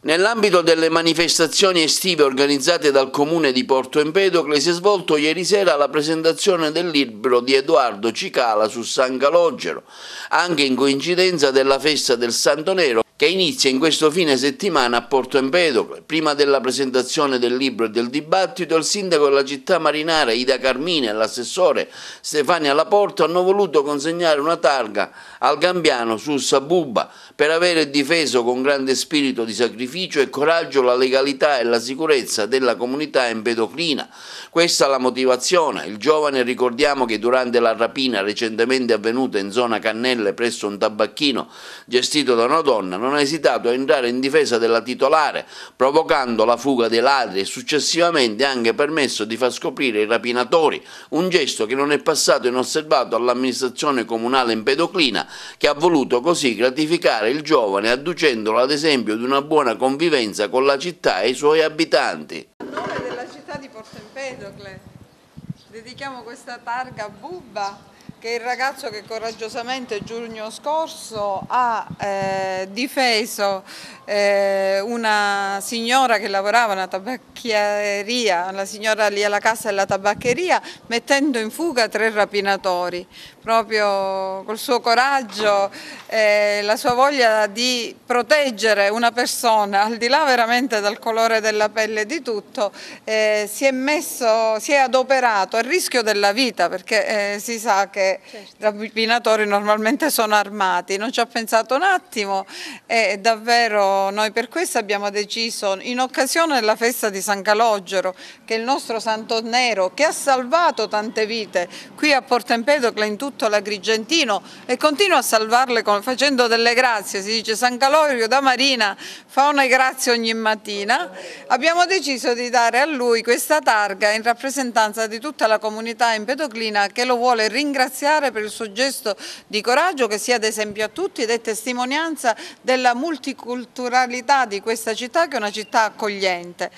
Nell'ambito delle manifestazioni estive organizzate dal Comune di Porto Empedocle si è svolto ieri sera la presentazione del libro di Edoardo Cicala su San Calogero, anche in coincidenza della festa del Santo Nero che inizia in questo fine settimana a Porto Empedocle. Prima della presentazione del libro e del dibattito, il sindaco della città marinara Ida Carmine e l'assessore Stefania Laporta hanno voluto consegnare una targa al Gambiano Sussa Bubba per avere difeso con grande spirito di sacrificio e coraggio la legalità e la sicurezza della comunità empedoclina. Questa è la motivazione. Il giovane, ricordiamo che durante la rapina recentemente avvenuta in zona Cannelle presso un tabacchino gestito da una donna, non ha esitato a entrare in difesa della titolare, provocando la fuga dei ladri e successivamente anche permesso di far scoprire i rapinatori, un gesto che non è passato inosservato all'amministrazione comunale empedoclina, che ha voluto così gratificare il giovane adducendolo ad esempio di una buona convivenza con la città e i suoi abitanti. A nome della città di Porto Empedocle dedichiamo questa targa a Bubba, che è il ragazzo che coraggiosamente giugno scorso ha difeso una signora che lavorava in una tabaccheria, la signora lì alla casa della tabaccheria, mettendo in fuga 3 rapinatori. Proprio col suo coraggio, la sua voglia di proteggere una persona, al di là veramente del colore della pelle e di tutto, si è adoperato a rischio della vita, perché si sa che i rapinatori normalmente sono armati, non ci ha pensato un attimo e davvero noi per questo abbiamo deciso, in occasione della festa di San Calogero, che è il nostro Santo Nero, che ha salvato tante vite qui a Porto Empedocle, in tutto l'Agrigentino, e continua a salvarle facendo delle grazie. Si dice San Calogero da Marina fa una grazia ogni mattina. Abbiamo deciso di dare a lui questa targa in rappresentanza di tutta la comunità empedoclina, che lo vuole ringraziare per il suo gesto di coraggio, che sia ad esempio a tutti ed è testimonianza della multiculturalità di questa città, che è una città accogliente.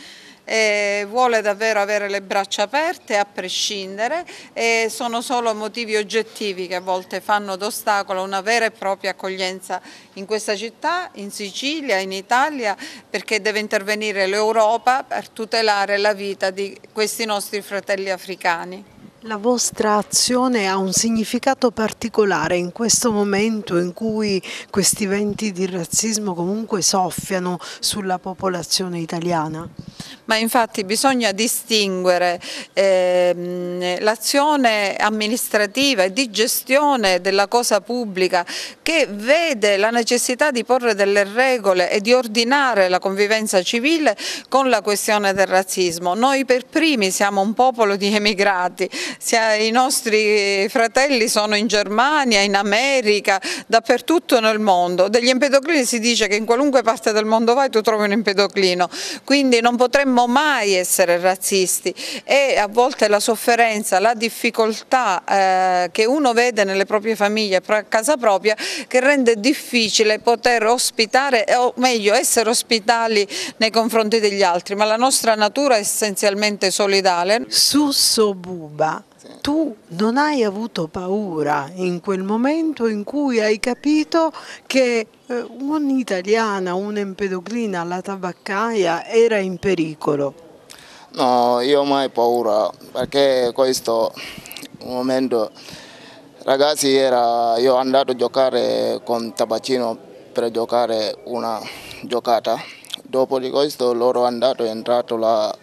Vuole davvero avere le braccia aperte a prescindere, e sono solo motivi oggettivi che a volte fanno d'ostacolo a una vera e propria accoglienza in questa città, in Sicilia, in Italia, perché deve intervenire l'Europa per tutelare la vita di questi nostri fratelli africani. La vostra azione ha un significato particolare in questo momento in cui questi venti di razzismo comunque soffiano sulla popolazione italiana? Ma infatti bisogna distinguere l'azione amministrativa e di gestione della cosa pubblica, che vede la necessità di porre delle regole e di ordinare la convivenza civile, con la questione del razzismo. Noi per primi siamo un popolo di emigrati, i nostri fratelli sono in Germania, in America, dappertutto nel mondo. Degli empedoclini si dice che in qualunque parte del mondo vai tu trovi un empedoclino, quindi non potremmo mai essere razzisti, e a volte la sofferenza, la difficoltà che uno vede nelle proprie famiglie, a casa propria, che rende difficile poter ospitare, o meglio essere ospitali nei confronti degli altri, ma la nostra natura è essenzialmente solidale. Susso Bubba, tu non hai avuto paura in quel momento in cui hai capito che un'italiana, un'empedoclina alla tabaccaia era in pericolo? No, io mai paura, perché questo momento, ragazzi, io ho andato a giocare con Tabacino per giocare una giocata. Dopo di questo loro è entrato là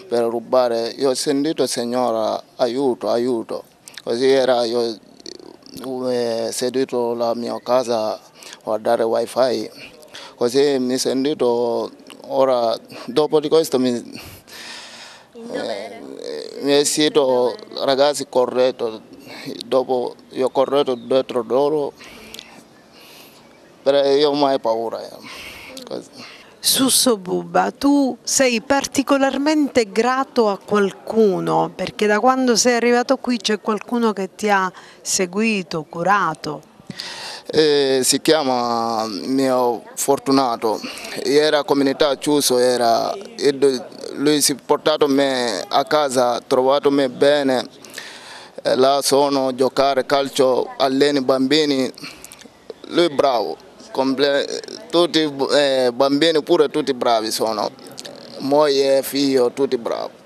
per rubare. Io ho sentito signora aiuto, aiuto. Così io seduto alla mia casa a guardare wifi. Così mi sentito, ora dopo di questo mi è sito ragazzi corretto. Dopo io ho corretto dietro loro, però io non ho mai paura. Susso Bubba, tu sei particolarmente grato a qualcuno, perché da quando sei arrivato qui c'è qualcuno che ti ha seguito, curato. Si chiama mio Fortunato, era comunità chiuso, lui si è portato me a casa, ha trovato me bene, là sono giocare calcio, alleni bambini, lui è bravo. tutti bambini pure tutti bravi sono, moglie, figlio, tutti bravi.